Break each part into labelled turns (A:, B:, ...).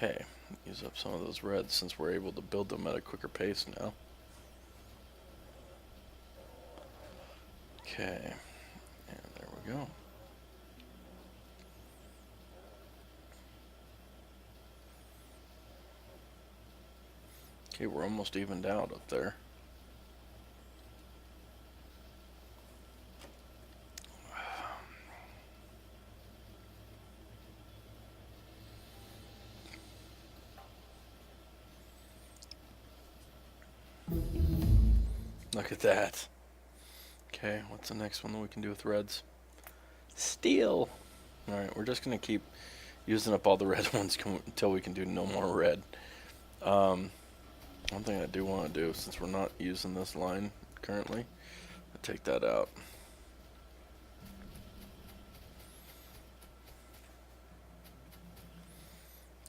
A: Okay, use up some of those reds since we're able to build them at a quicker pace now. Okay, and there we go. Okay, we're almost evened out up there. Look at that. Okay, what's the next one that we can do with reds? Steel! Alright, we're just going to keep using up all the red ones until we can do no more red. One thing I do want to do, since we're not using this line currently, I'll take that out.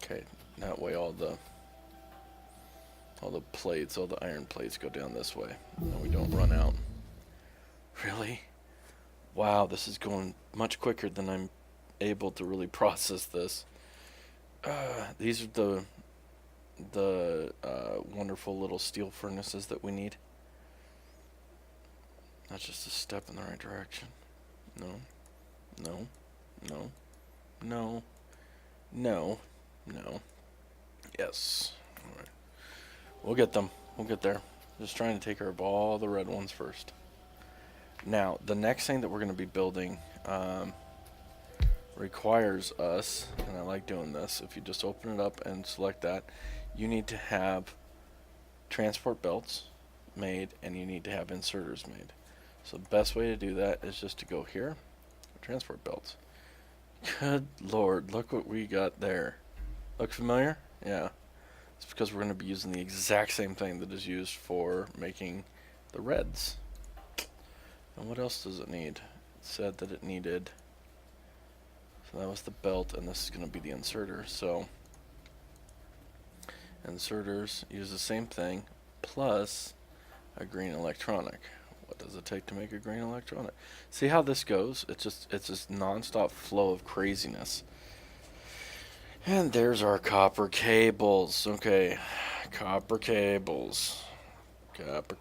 A: Okay, that way all the plates, all the iron plates go down this way, and we don't run out. Really? Wow, this is going much quicker than I'm able to really process this. These are the wonderful little steel furnaces that we need. That's just a step in the right direction. No, no, no, no, no, no. Yes. All right. We'll get them. We'll get there. Just trying to take care of all the red ones first. Now, the next thing that we're going to be building requires us, and I like doing this, if you just open it up and select that, you need to have transport belts made and you need to have inserters made. So the best way to do that is just to go here, transport belts. Good Lord, look what we got there. Look familiar? Yeah. It's because we're going to be using the exact same thing that is used for making the reds. And what else does it need? It said that it needed, so that was the belt, and this is going to be the inserter. So inserters use the same thing plus a green electronic. What does it take to make a green electronic? See how this goes? It's just non-stop flow of craziness. And there's our copper cables. Okay, copper cables. Copper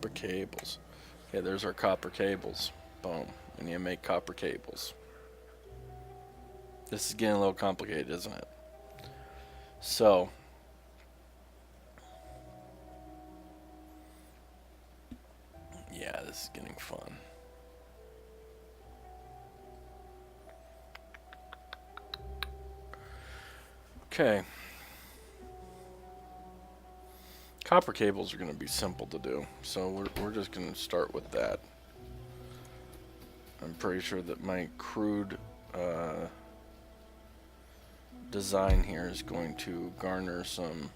A: cables. Okay, there's our copper cables. Boom. And you make copper cables. This is getting a little complicated, isn't it? So, yeah, this is getting fun. Okay. Copper cables are going to be simple to do, so we're just going to start with that. I'm pretty sure that my crude design here is going to garner some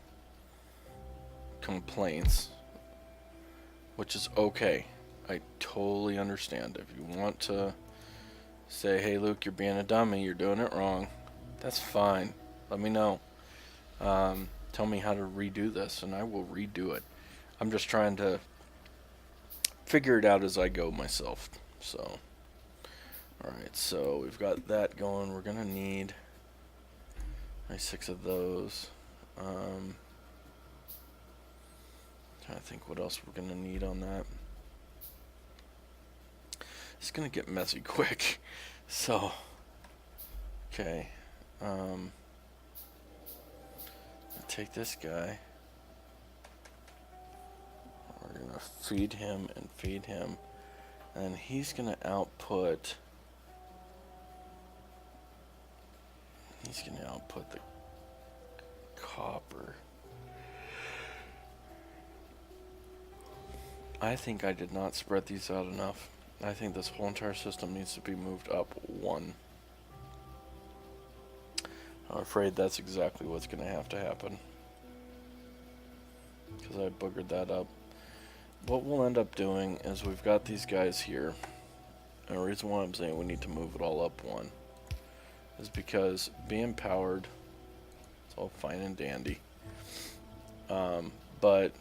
A: complaints, which is okay. I totally understand. If you want to say, hey Luke, you're being a dummy, you're doing it wrong, that's fine. Let me know. Tell me how to redo this and I will redo it. I'm just trying to figure it out as I go myself. So, alright, so we've got that going. We're gonna need 6 of those. Trying to think what else we're gonna need on that. It's gonna get messy quick. So, okay. Take this guy. We're gonna feed him and feed him, and he's gonna output. He's gonna output the copper. I think I did not spread these out enough. I think this whole entire system needs to be moved up 1. I'm afraid that's exactly what's going to have to happen, because I boogered that up. What we'll end up doing is we've got these guys here, and the reason why I'm saying we need to move it all up 1 is because being powered, it's all fine and dandy, but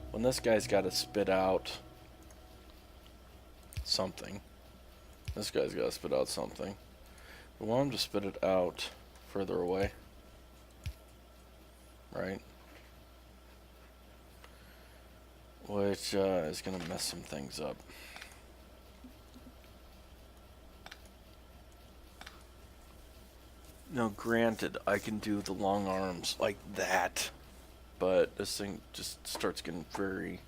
A: when this guy's got to spit out something, this guy's got to spit out something. We want him to spit it out further away, right? Which is going to mess some things up. Now, granted, I can do the long arms like that, but this thing just starts getting very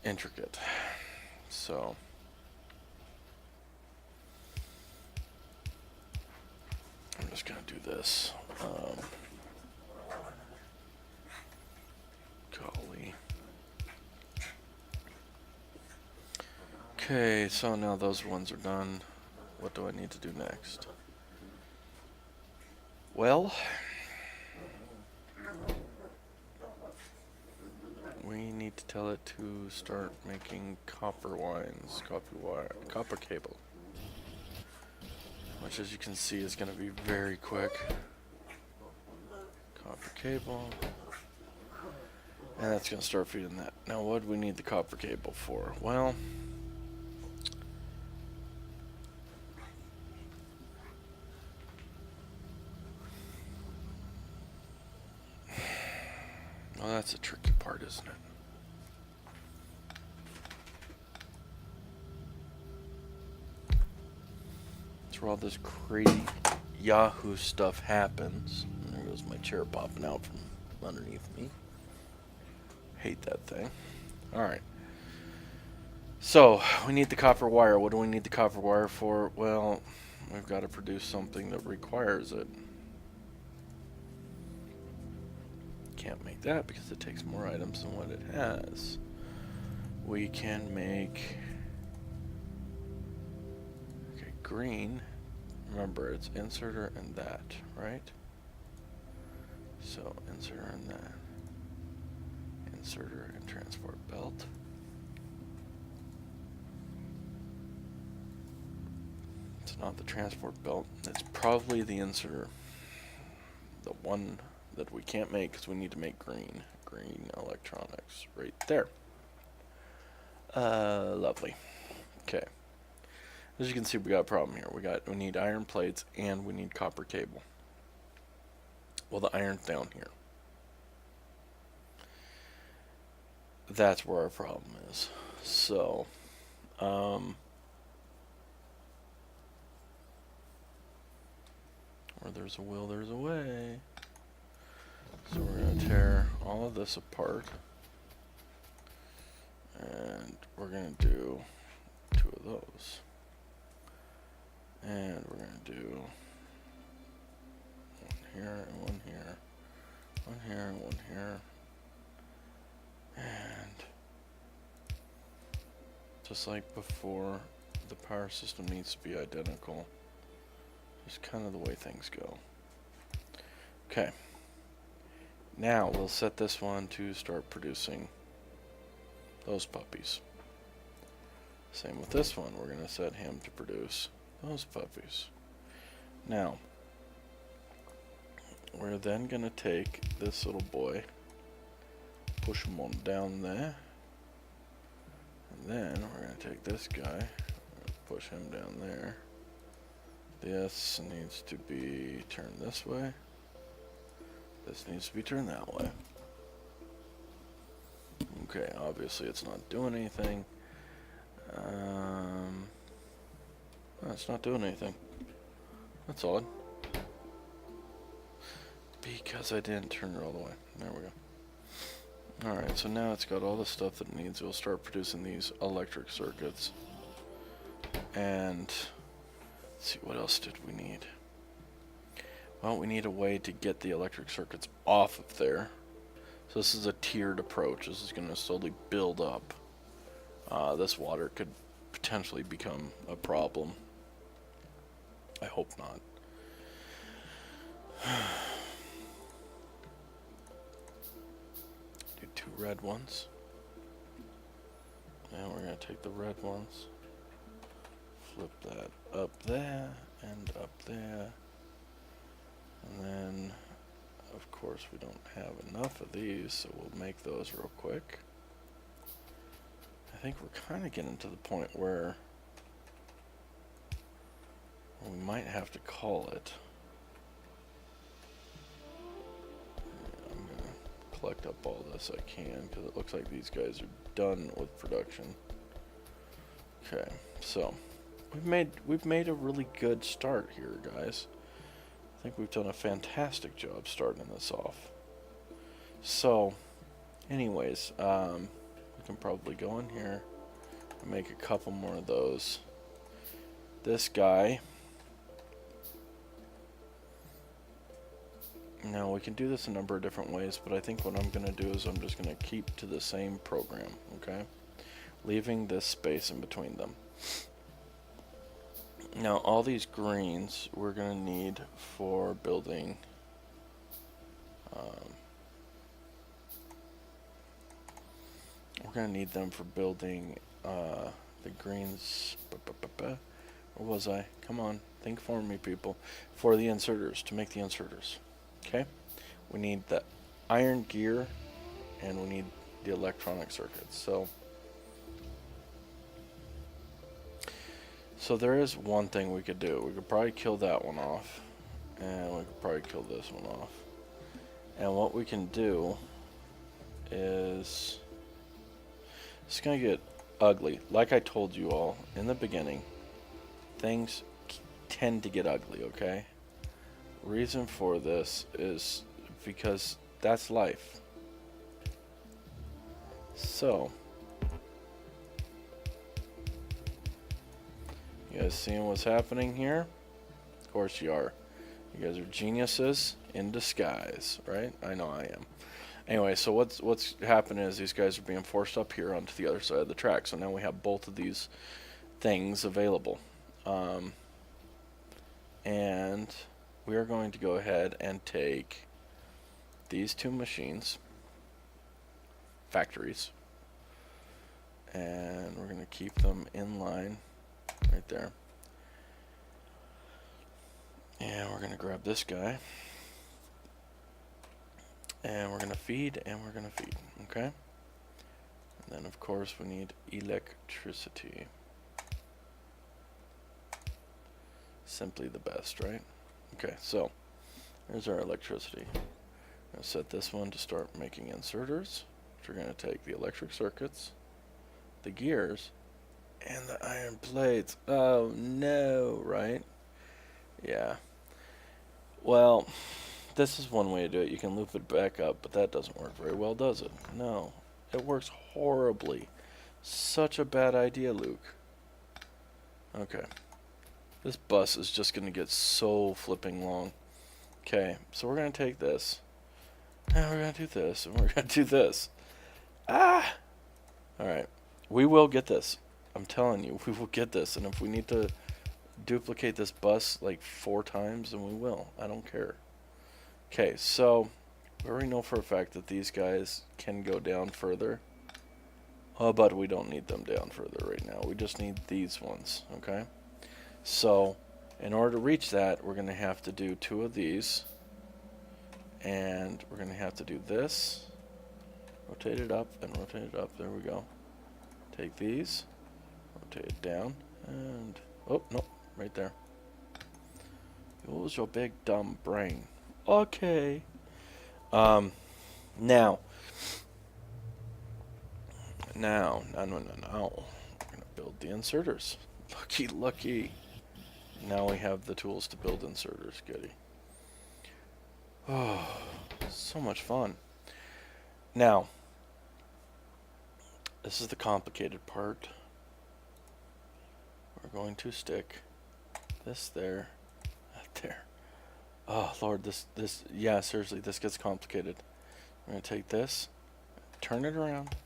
A: intricate. So I'm just going to do this. Golly. Okay, so now those ones are done. What do I need to do next? Well, we need to tell it to start making copper wines, copper cable. Which, as you can see, is going to be very quick. Copper cable. And that's going to start feeding that. Now, what do we need the copper cable for? Well, that's a tricky part, isn't it? That's where all this crazy Yahoo stuff happens. There goes my chair popping out from underneath me. Hate that thing. Alright. So, we need the copper wire. What do we need the copper wire for? Well, we've got to produce something that requires it. Can't make that because it takes more items than what it has. We can make... Okay, green. Remember, it's inserter and that, right? So, inserter and that. Inserter and transport belt. It's not the transport belt. It's probably the inserter. The one that we can't make because we need to make green. Green electronics right there. Lovely. Okay. As you can see, we got a problem here. We need iron plates and we need copper cable. Well, the iron's down here. That's where our problem is. So, where there's a will, there's a way. So we're going to tear all of this apart. And we're going to do 2 of those. And we're going to do 1 here and 1 here. 1 here and 1 here. And just like before, the power system needs to be identical. Just kind of the way things go. Okay. Now we'll set this one to start producing those puppies. Same with this one. We're going to set him to produce those puppies. Now, we're then going to take this little boy, push him on down there, and then we're going to take this guy, push him down there. This needs to be turned this way. This needs to be turned that way. Okay, obviously it's not doing anything. It's not doing anything. That's odd. Because I didn't turn it all the way. There we go. Alright, so now it's got all the stuff that it needs. It will start producing these electric circuits. And let's see, what else did we need? Well, we need a way to get the electric circuits off of there. So this is a tiered approach. This is going to slowly build up. This water could potentially become a problem. I hope not. Do 2 red ones. And we're going to take the red ones. Flip that up there and up there. And then, of course, we don't have enough of these, so we'll make those real quick. I think we're kind of getting to the point where we might have to call it. I'm gonna collect up all this I can, because it looks like these guys are done with production. Okay, so we've made a really good start here, guys. I think we've done a fantastic job starting this off. So, anyways, we can probably go in here and make a couple more of those. This guy. Now, we can do this a number of different ways, but I think what I'm going to do is I'm just going to keep to the same program, okay? Leaving this space in between them. Now, all these greens we're going to need for building we're going to need them for building the greens. Where was I? Come on, think for me, people. For the inserters, to make the inserters. Okay? We need the iron gear and we need the electronic circuits. So there is one thing we could do. We could probably kill that one off. And we could probably kill this one off. And what we can do is... It's going to get ugly. Like I told you all in the beginning, things tend to get ugly, okay? Reason for this is because that's life. So... You guys seeing what's happening here? Of course you are. You guys are geniuses in disguise, right? I know I am. Anyway, so what's happening is these guys are being forced up here onto the other side of the track. So now we have both of these things available. And we are going to go ahead and take these two machines, factories, and we're going to keep them in line. Right there. And we're going to grab this guy. And we're going to feed, and we're going to feed. Okay? And then, of course, we need electricity. Simply the best, right? Okay, so here's our electricity. I'm going to set this one to start making inserters, which are going to take the electric circuits, the gears, and the iron plates. Oh no, right? Yeah. Well, this is one way to do it. You can loop it back up, but that doesn't work very well, does it? No. It works horribly. Such a bad idea, Luke. Okay. This bus is just going to get so flipping long. Okay, so we're going to take this. And we're going to do this, and we're going to do this. Ah! Alright. We will get this. I'm telling you, we will get this, and if we need to duplicate this bus like 4 times, then we will. I don't care. Okay, so we already know for a fact that these guys can go down further. Oh, but we don't need them down further right now. We just need these ones, okay? So, in order to reach that, we're going to have to do 2 of these. And we're going to have to do this. Rotate it up and rotate it up. There we go. Take these. Rotate it down, and oh no, right there. Use your big dumb brain. Okay. Now. No. We're gonna build the inserters. Lucky. Now we have the tools to build inserters. Goody. Oh, so much fun. Now, this is the complicated part. We're going to stick this there, that there. Oh Lord, this, yeah, seriously, this gets complicated. We're going to take this, turn it around,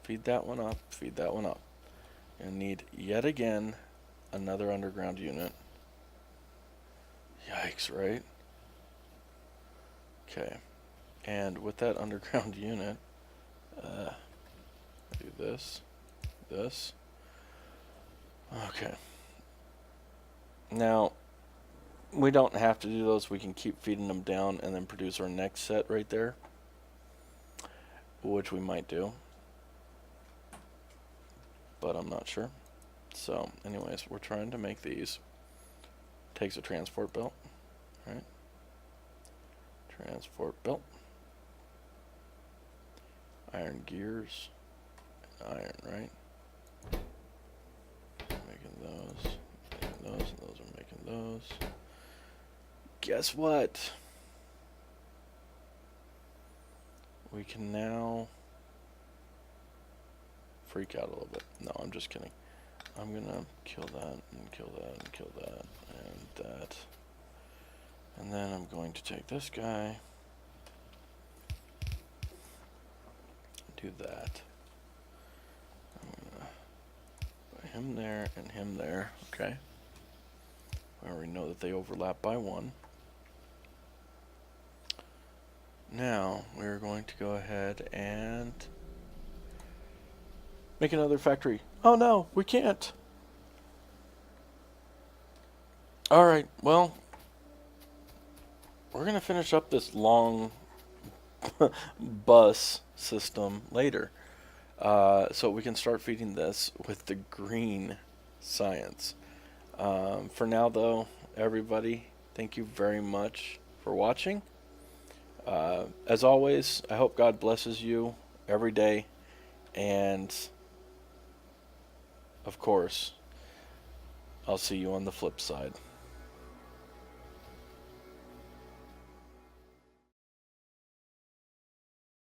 A: feed that one up, feed that one up. You're going to need, yet again, another underground unit. Yikes, right? Okay, and with that underground unit, do this. Okay. Now, we don't have to do those. We can keep feeding them down and then produce our next set right there, which we might do, but I'm not sure. So, anyways, we're trying to make these takes a transport belt, right? Transport belt. Iron gears. Iron, right? Making those, and those are making those. Guess what? We can now freak out a little bit. No, I'm just kidding. I'm gonna kill that and kill that and kill that and that. And then I'm going to take this guy, do that. I'm gonna put him there and him there, okay? I already know that they overlap by 1. Now, we're going to go ahead and make another factory. Oh no, we can't. Alright, well, we're going to finish up this long bus system later. So we can start feeding this with the green science. For now, though, everybody, thank you very much for watching. As always, I hope God blesses you every day. And, of course, I'll see you on the flip side.